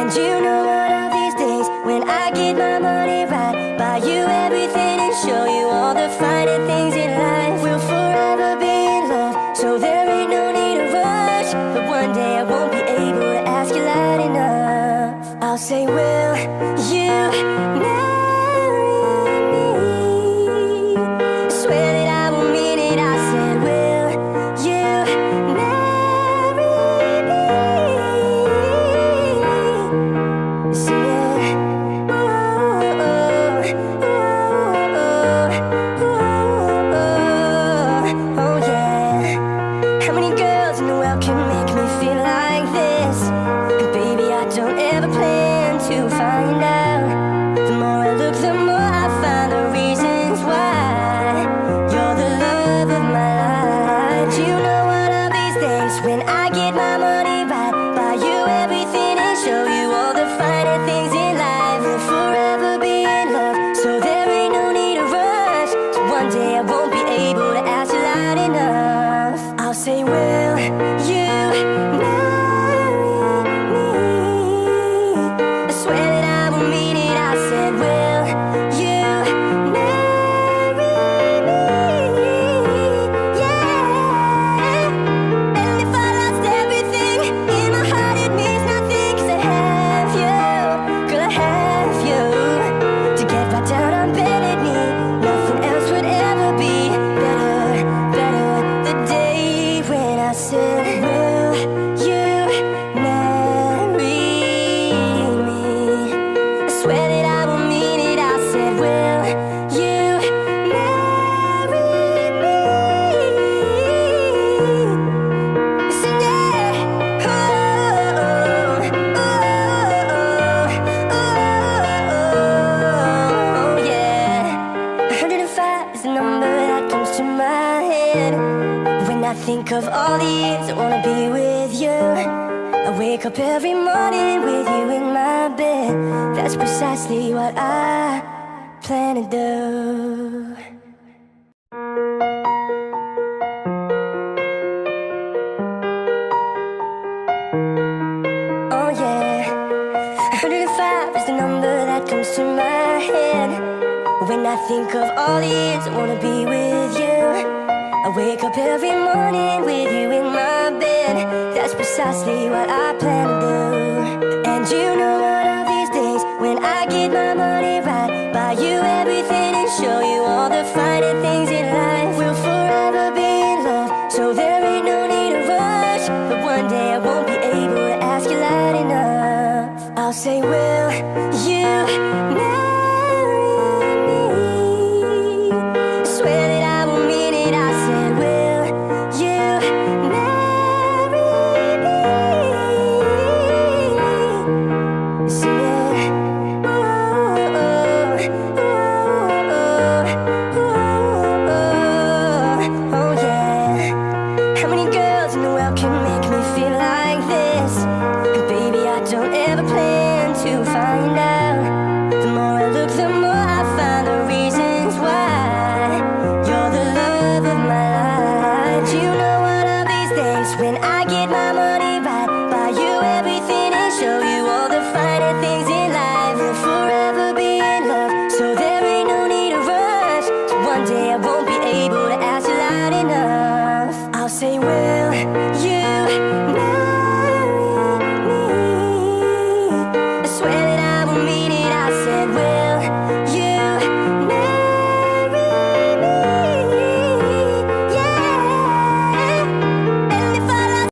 And you know one of these days, when I get my money right, buy you everything and show you all the finer things in life. We'll forever be in love, so there ain't no need to rush. But one day I won't be able to ask you loud enough. I'll say, will you marry me? Swear that I will mean it. I said, will you marry me? Sing it. Ooh, oh yeah. How many girls in the world can make me feel like this? And baby, I don't ever plan to find out. The more I look, the more I find the reasons why you're the love of my life. You know one of these days, when I get my money right, buy you everything and show you all the finer things in life. We'll forever be in love, so there ain't no need to rush. So one day I won't be able to ask you loud enough. I'll say, will you marry me? I swear that I will mean it. I said, will you marry me? Yeah. And if I lost everything in my heart, it means nothing, 'cause I have you. Girl, I have you to get right down on bended knee. Nothing else would ever be better, better. The day when I said, will you marry me? I swear that I will mean it. I said, will you marry me? Sing it. Oh, yeah. 105 is the number that comes to my head when I think of all the years I wanna be with you. I wake up every morning with you in my bed. That's precisely what I plan to do. Oh yeah. 105 is the number that comes to my head when I think of all the years I wanna be with you. I wake up every morning with you in my bed. That's precisely what I plan to do. And you know one of these days, when I get my money right, buy you everything and show you all the finer things in life. We'll forever be in love, so there ain't no need to rush. But one day I won't be able to ask you loud enough. I'll say, will you marry me? Swear that I will mean it. I said, will you marry me? Sing it. Oh yeah. How many girls in the world can make me feel like this? And baby, I don't ever plan to find out.